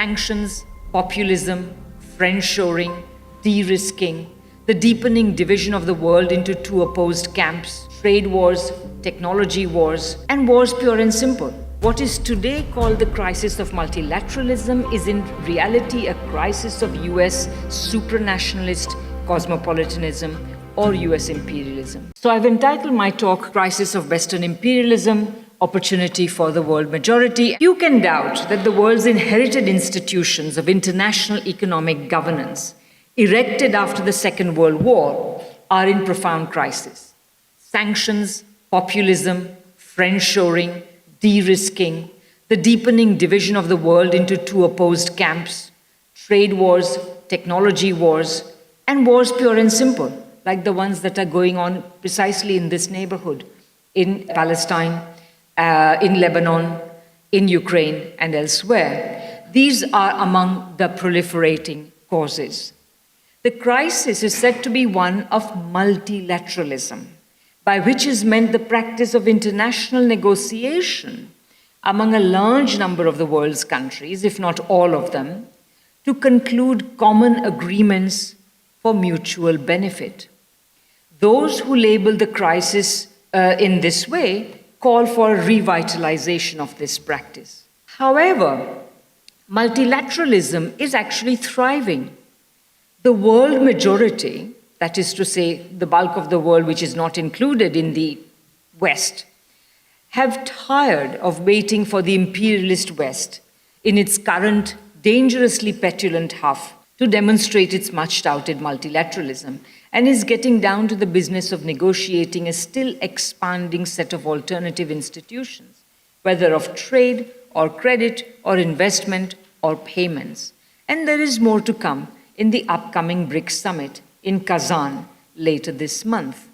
sanctions, populism, friendshoring, de-risking, the deepening division of the world into two opposed camps, trade wars, technology wars, and wars pure and simple. What is today called the crisis of multilateralism is in reality a crisis of US supranationalist cosmopolitanism or US imperialism. So I've entitled my talk, Crisis of Western Imperialism, Opportunity for the World Majority. You can doubt that the world's inherited institutions of international economic governance, erected after the Second World War, are in profound crisis. Sanctions, populism, friendshoring, de-risking, the deepening division of the world into two opposed camps, trade wars, technology wars, and wars pure and simple, like the ones that are going on precisely in this neighborhood, in Palestine, in Lebanon, in Ukraine, and elsewhere. These are among the proliferating causes. The crisis is said to be one of multilateralism, by which is meant the practice of international negotiation among a large number of the world's countries, if not all of them, to conclude common agreements for mutual benefit. Those who label the crisis in this way call for a revitalization of this practice. However, multilateralism is actually thriving. The world majority, that is to say, the bulk of the world which is not included in the West, have tired of waiting for the imperialist West in its current dangerously petulant huff to demonstrate its much-touted multilateralism, and is getting down to the business of negotiating a still expanding set of alternative institutions, whether of trade or credit or investment or payments. And there is more to come in the upcoming BRICS summit in Kazan later this month.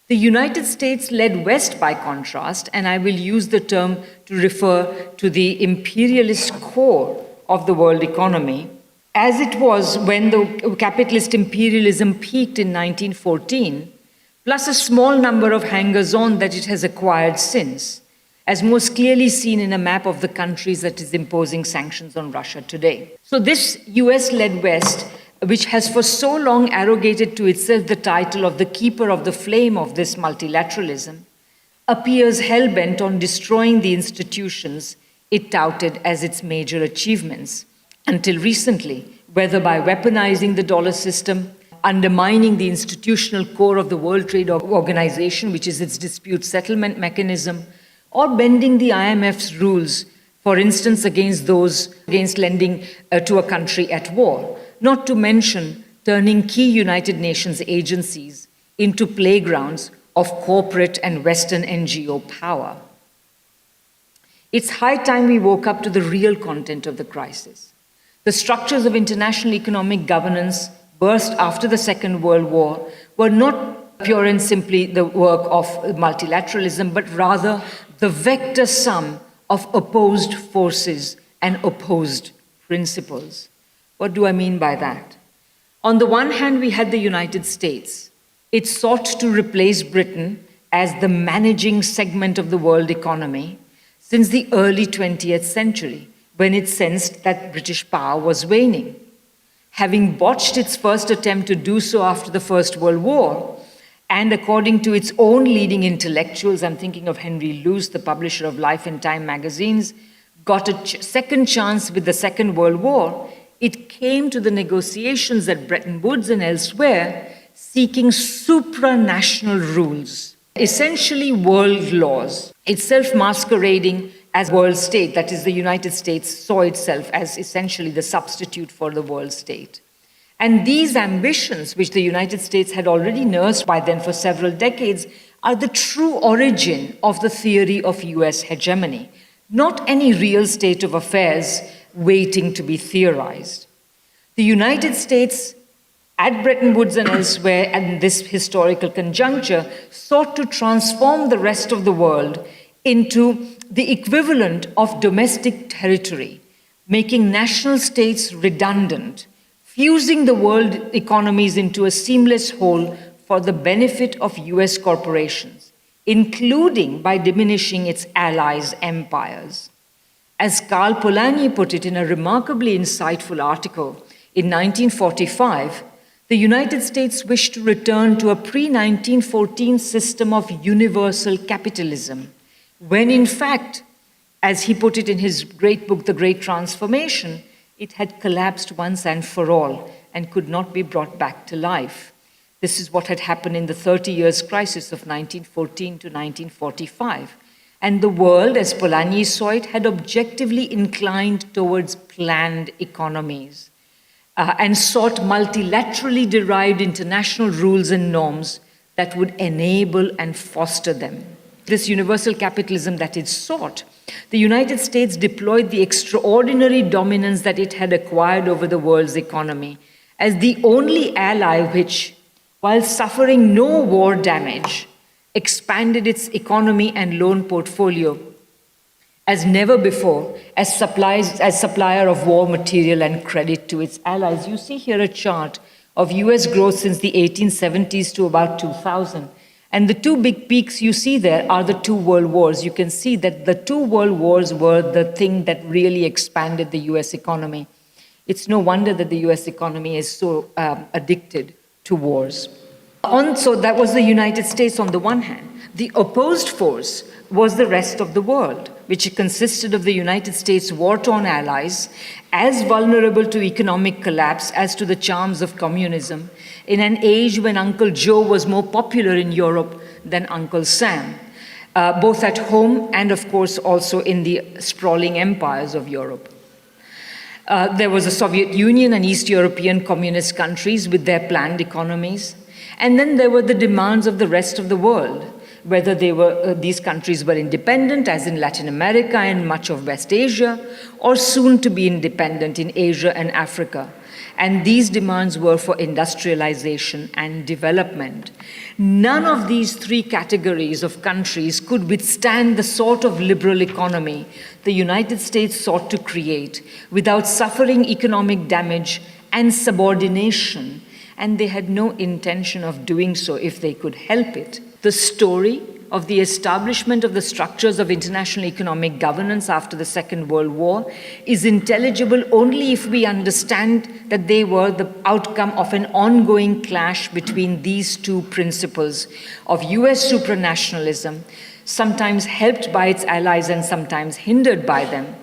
The United States led West, by contrast, and I will use the term to refer to the imperialist core of the world economy, as it was when the capitalist imperialism peaked in 1914, plus a small number of hangers-on that it has acquired since, as most clearly seen in a map of the countries that is imposing sanctions on Russia today. So this US-led West, which has for so long arrogated to itself the title of the keeper of the flame of this multilateralism, appears hell-bent on destroying the institutions it touted as its major achievements, until recently, whether by weaponizing the dollar system, undermining the institutional core of the World Trade Organization, which is its dispute settlement mechanism, or bending the IMF's rules, for instance, against lending to a country at war, not to mention turning key United Nations agencies into playgrounds of corporate and Western NGO power. It's high time we woke up to the real content of the crisis. The structures of international economic governance burst after the Second World War were not pure and simply the work of multilateralism, but rather the vector sum of opposed forces and opposed principles. What do I mean by that? On the one hand, we had the United States. It sought to replace Britain as the managing segment of the world economy since the early 20th century, when it sensed that British power was waning. Having botched its first attempt to do so after the First World War, and according to its own leading intellectuals, I'm thinking of Henry Luce, the publisher of Life and Time magazines, got a second chance with the Second World War, it came to the negotiations at Bretton Woods and elsewhere, seeking supranational rules, essentially world laws, itself masquerading as world state, that is, the United States saw itself as essentially the substitute for the world state. And these ambitions, which the United States had already nursed by then for several decades, are the true origin of the theory of US hegemony, not any real state of affairs waiting to be theorized. The United States, at Bretton Woods and elsewhere, and this historical conjuncture, sought to transform the rest of the world into the equivalent of domestic territory, making national states redundant, fusing the world economies into a seamless whole for the benefit of US corporations, including by diminishing its allies' empires. As Karl Polanyi put it in a remarkably insightful article in 1945, the United States wished to return to a pre-1914 system of universal capitalism, when in fact, as he put it in his great book, The Great Transformation, it had collapsed once and for all and could not be brought back to life. This is what had happened in the 30 years crisis of 1914 to 1945. And the world, as Polanyi saw it, had objectively inclined towards planned economies and sought multilaterally derived international rules and norms that would enable and foster them. This universal capitalism that it sought, the United States deployed the extraordinary dominance that it had acquired over the world's economy as the only ally which, while suffering no war damage, expanded its economy and loan portfolio as never before as supplier of war material and credit to its allies. You see here a chart of US growth since the 1870s to about 2000. And the two big peaks you see there are the two world wars. You can see that the two world wars were the thing that really expanded the US economy. It's no wonder that the US economy is so addicted to wars. So that was the United States on the one hand. The opposed force was the rest of the world, which consisted of the United States' war-torn allies, as vulnerable to economic collapse as to the charms of communism, in an age when Uncle Joe was more popular in Europe than Uncle Sam, both at home and, of course, also in the sprawling empires of Europe. There was the Soviet Union and East European communist countries with their planned economies. And then there were the demands of the rest of the world, whether these countries were independent, as in Latin America and much of West Asia, or soon to be independent in Asia and Africa. And these demands were for industrialization and development. None of these three categories of countries could withstand the sort of liberal economy the United States sought to create without suffering economic damage and subordination, and they had no intention of doing so if they could help it. The story of the establishment of the structures of international economic governance after the Second World War is intelligible only if we understand that they were the outcome of an ongoing clash between these two principles of US supranationalism, sometimes helped by its allies and sometimes hindered by them,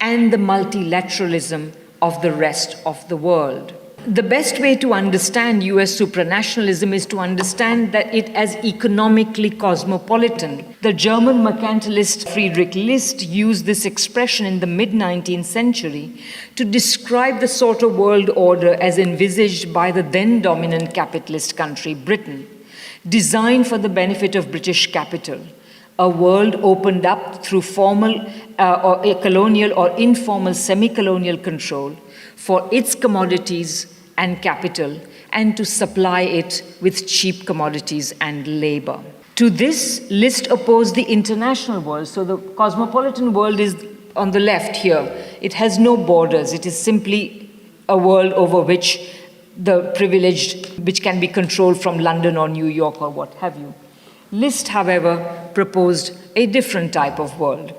and the multilateralism of the rest of the world. The best way to understand US supranationalism is to understand that it as economically cosmopolitan. The German mercantilist Friedrich List used this expression in the mid-19th century to describe the sort of world order as envisaged by the then dominant capitalist country, Britain, designed for the benefit of British capital. A world opened up through formal or colonial or informal semi-colonial control for its commodities and capital, and to supply it with cheap commodities and labor. To this, List opposed the international world. So the cosmopolitan world is on the left here. It has no borders. It is simply a world over which the privileged, which can be controlled from London or New York or what have you. List, however, proposed a different type of world.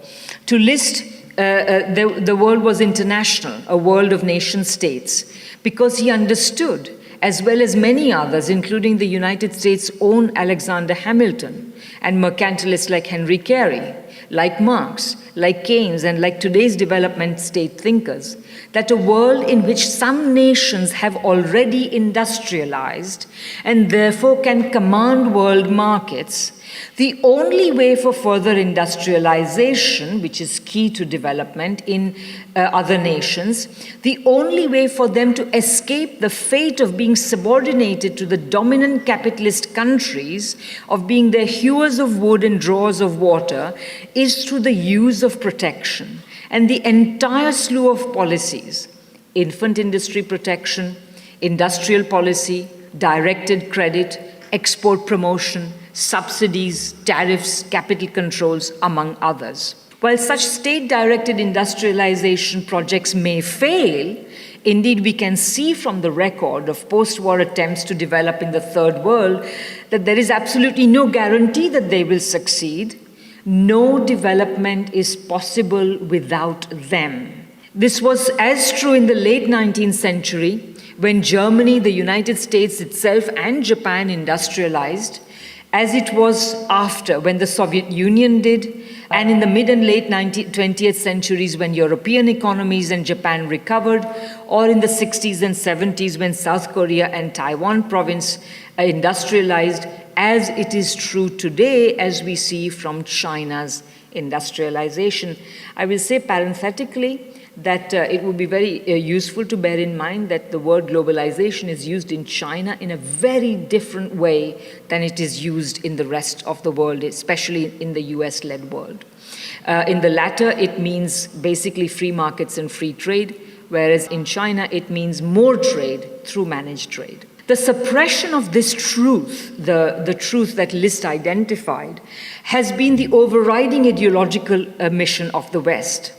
To List, the world was international, a world of nation states, because he understood, as well as many others, including the United States' own Alexander Hamilton, and mercantilists like Henry Carey, like Marx, like Keynes, and like today's development state thinkers, that a world in which some nations have already industrialized and therefore can command world markets, the only way for further industrialization, which is key to development in other nations, the only way for them to escape the fate of being subordinated to the dominant capitalist countries, of being their hewers of wood and drawers of water, is through the use of protection. And the entire slew of policies, infant industry protection, industrial policy, directed credit, export promotion, subsidies, tariffs, capital controls, among others. While such state-directed industrialization projects may fail, indeed we can see from the record of post-war attempts to develop in the Third World that there is absolutely no guarantee that they will succeed. No development is possible without them. This was as true in the late 19th century, when Germany, the United States itself, and Japan industrialized, as it was after, when the Soviet Union did, and in the mid and late 20th centuries when European economies and Japan recovered, or in the 60s and 70s when South Korea and Taiwan province industrialized, as it is true today as we see from China's industrialization. I will say parenthetically that it would be very useful to bear in mind that the word globalization is used in China in a very different way than it is used in the rest of the world, especially in the US-led world. In the latter, it means basically free markets and free trade, whereas in China, it means more trade through managed trade. The suppression of this truth, the truth that List identified, has been the overriding ideological mission of the West.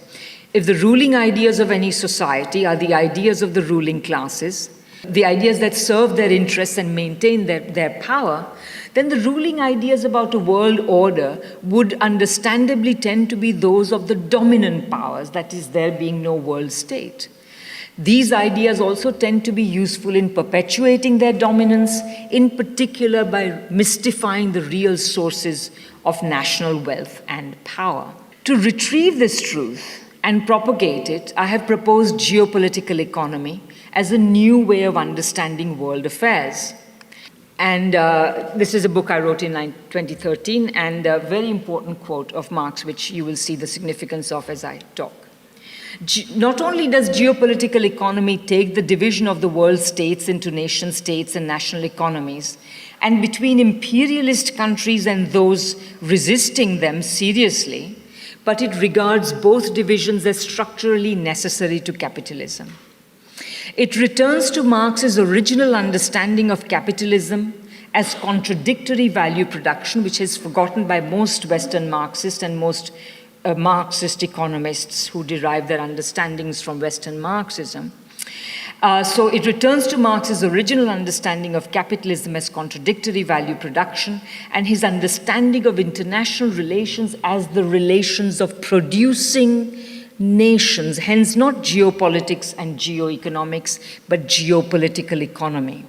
If the ruling ideas of any society are the ideas of the ruling classes, the ideas that serve their interests and maintain their power, then the ruling ideas about a world order would understandably tend to be those of the dominant powers, that is, there being no world state. These ideas also tend to be useful in perpetuating their dominance, in particular by mystifying the real sources of national wealth and power. To retrieve this truth and propagate it, I have proposed geopolitical economy as a new way of understanding world affairs. And this is a book I wrote in 2013, and a very important quote of Marx, which you will see the significance of as I talk. Not only does geopolitical economy take the division of the world states into nation states and national economies, and between imperialist countries and those resisting them seriously, but it regards both divisions as structurally necessary to capitalism. It returns to Marx's original understanding of capitalism as contradictory value production, which is forgotten by most Western Marxists and most Marxist economists who derive their understandings from Western Marxism. So it returns to Marx's original understanding of capitalism as contradictory value production and his understanding of international relations as the relations of producing nations, hence not geopolitics and geoeconomics, but geopolitical economy.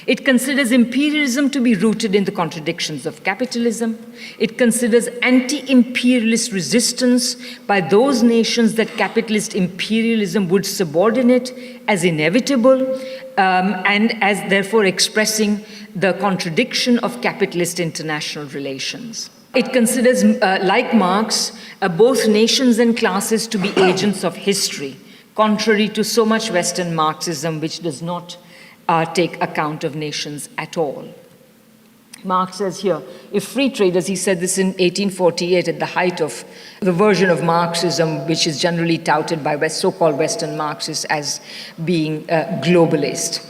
It considers imperialism to be rooted in the contradictions of capitalism. It considers anti-imperialist resistance by those nations that capitalist imperialism would subordinate as inevitable, and as therefore expressing the contradiction of capitalist international relations. It considers, like Marx, both nations and classes to be agents of history, contrary to so much Western Marxism, which does not take account of nations at all. Marx says here, if free traders, he said this in 1848 at the height of the version of Marxism, which is generally touted by so-called Western Marxists as being globalist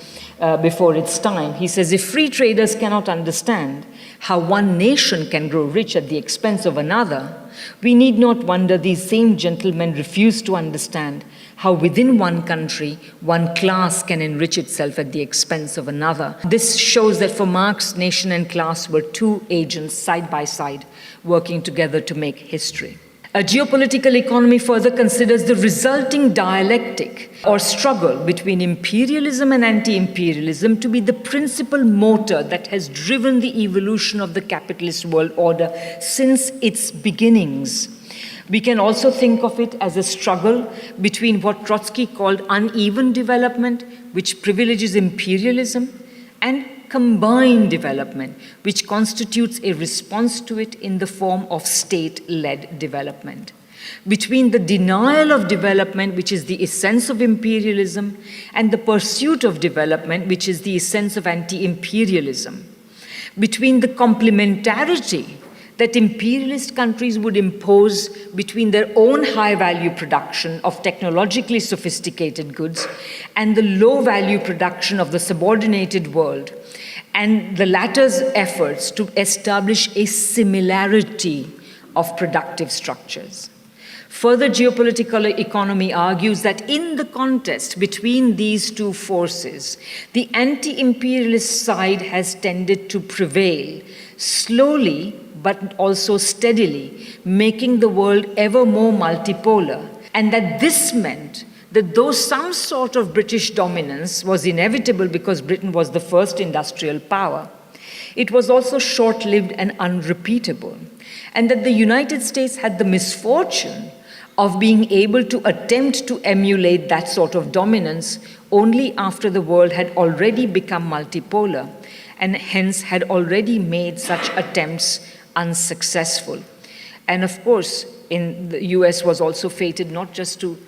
before its time. He says, if free traders cannot understand how one nation can grow rich at the expense of another, we need not wonder these same gentlemen refuse to understand how within one country, one class can enrich itself at the expense of another. This shows that for Marx, nation and class were two agents side by side, working together to make history. A geopolitical economy further considers the resulting dialectic or struggle between imperialism and anti-imperialism to be the principal motor that has driven the evolution of the capitalist world order since its beginnings. We can also think of it as a struggle between what Trotsky called uneven development, which privileges imperialism, and combined development, which constitutes a response to it in the form of state-led development. Between the denial of development, which is the essence of imperialism, and the pursuit of development, which is the essence of anti-imperialism. Between the complementarity that imperialist countries would impose between their own high-value production of technologically sophisticated goods and the low-value production of the subordinated world, and the latter's efforts to establish a similarity of productive structures. Further, geopolitical economy argues that in the contest between these two forces, the anti-imperialist side has tended to prevail, slowly but also steadily, making the world ever more multipolar. And that this meant that though some sort of British dominance was inevitable because Britain was the first industrial power, it was also short-lived and unrepeatable. And that the United States had the misfortune of being able to attempt to emulate that sort of dominance only after the world had already become multipolar and hence had already made such attempts unsuccessful. And of course, the US was also fated not just to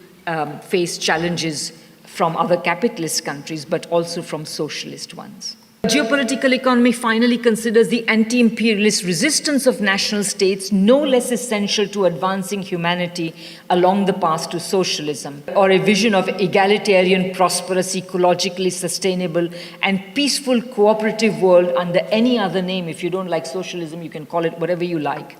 face challenges from other capitalist countries, but also from socialist ones. Geopolitical economy finally considers the anti-imperialist resistance of national states no less essential to advancing humanity along the path to socialism, or a vision of egalitarian, prosperous, ecologically sustainable, and peaceful cooperative world under any other name. If you don't like socialism, you can call it whatever you like.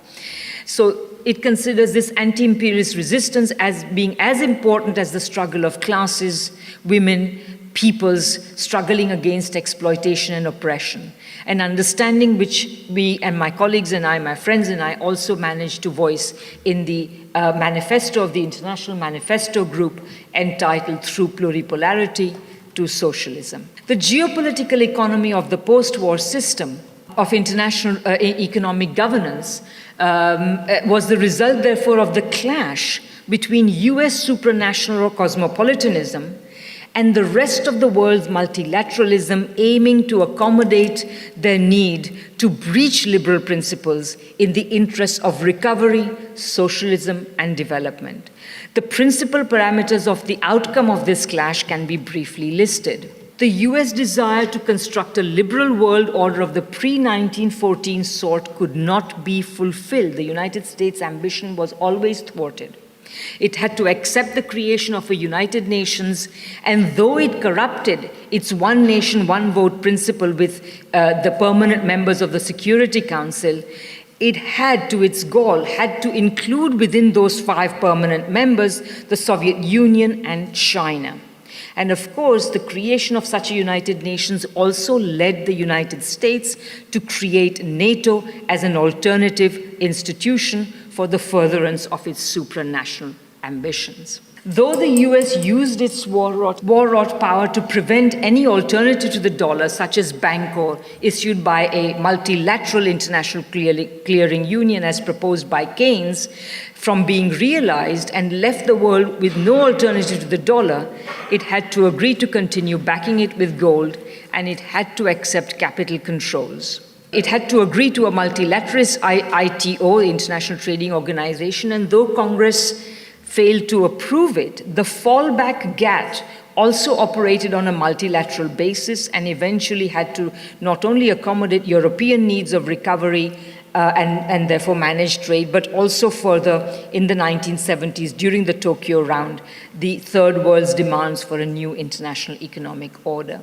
So it considers this anti-imperialist resistance as being as important as the struggle of classes, women, peoples struggling against exploitation and oppression, an understanding which we and my colleagues and I, my friends and I, also managed to voice in the manifesto of the International Manifesto Group entitled Through Pluripolarity to Socialism. The geopolitical economy of the post-war system of international economic governance was the result, therefore, of the clash between US supranational or cosmopolitanism and the rest of the world's multilateralism, aiming to accommodate their need to breach liberal principles in the interests of recovery, socialism, and development. The principal parameters of the outcome of this clash can be briefly listed. The US desire to construct a liberal world order of the pre-1914 sort could not be fulfilled. The United States' ambition was always thwarted. It had to accept the creation of a United Nations, and though it corrupted its one nation, one vote principle with the permanent members of the Security Council, it had to its goal, had to include within those 5 permanent members the Soviet Union and China. And of course, the creation of such a United Nations also led the United States to create NATO as an alternative institution for the furtherance of its supranational ambitions. Though the US used its war-wrought power to prevent any alternative to the dollar, such as Bancor, issued by a multilateral international clearing union as proposed by Keynes, from being realized and left the world with no alternative to the dollar, it had to agree to continue backing it with gold, and it had to accept capital controls. It had to agree to a multilateralist ITO, the International Trading Organization, and though Congress failed to approve it, the fallback GATT also operated on a multilateral basis and eventually had to not only accommodate European needs of recovery and therefore manage trade, but also further in the 1970s during the Tokyo Round, the Third World's demands for a new international economic order.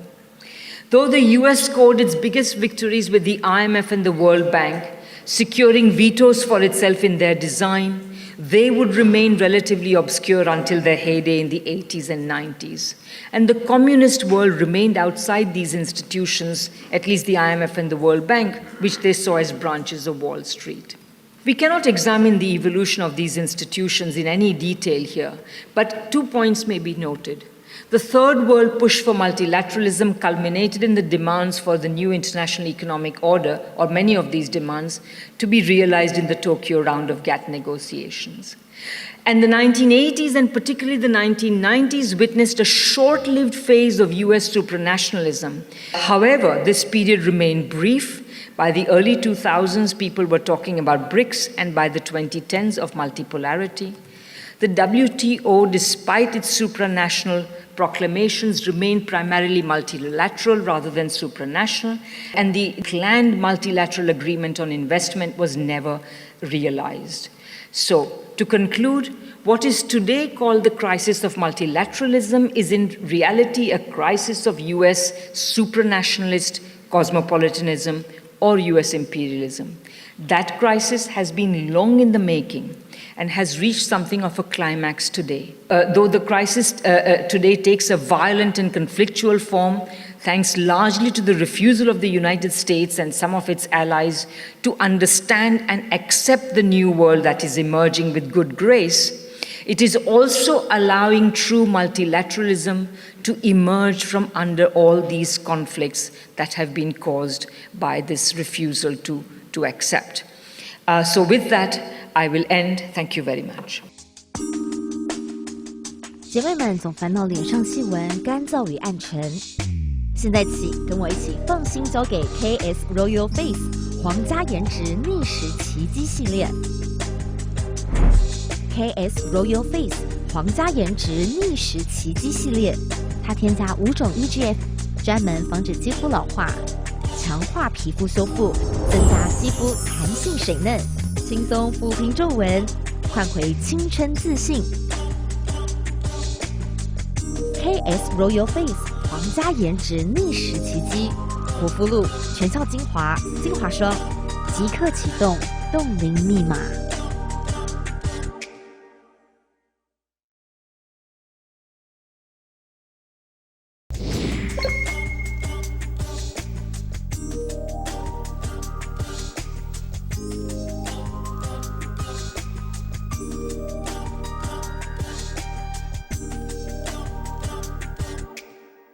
Though the US scored its biggest victories with the IMF and the World Bank, securing vetoes for itself in their design, they would remain relatively obscure until their heyday in the 80s and 90s. And the communist world remained outside these institutions, at least the IMF and the World Bank, which they saw as branches of Wall Street. We cannot examine the evolution of these institutions in any detail here, but 2 points may be noted. The Third World push for multilateralism culminated in the demands for the new international economic order, or many of these demands, to be realized in the Tokyo Round of GATT negotiations. And the 1980s and particularly the 1990s witnessed a short-lived phase of US supranationalism. However, this period remained brief. By the early 2000s, people were talking about BRICS, and by the 2010s of multipolarity. The WTO, despite its supranational proclamations, remained primarily multilateral rather than supranational, and the planned multilateral agreement on investment was never realized. So, to conclude, what is today called the crisis of multilateralism is in reality a crisis of US supranationalist cosmopolitanism or US imperialism. That crisis has been long in the making, and has reached something of a climax today. Though the crisis today takes a violent and conflictual form, thanks largely to the refusal of the United States and some of its allies to understand and accept the new world that is emerging with good grace, it is also allowing true multilateralism to emerge from under all these conflicts that have been caused by this refusal to accept. So with that, I will end. Thank you very much. 姐妹们总烦恼脸上细纹干燥与暗沉，现在起跟我一起放心交给 KS Royal Face 皇家颜值逆时奇迹系列。KS Royal Face 皇家颜值逆时奇迹系列，它添加5种 EGF， 专门防止肌肤老化，强化皮肤修复，增加肌肤弹性水嫩，轻松抚平皱纹，换回青春自信。KS Royal Face 皇家颜值逆时奇迹，护肤露、全效精华、精华霜，即刻启动冻龄密码。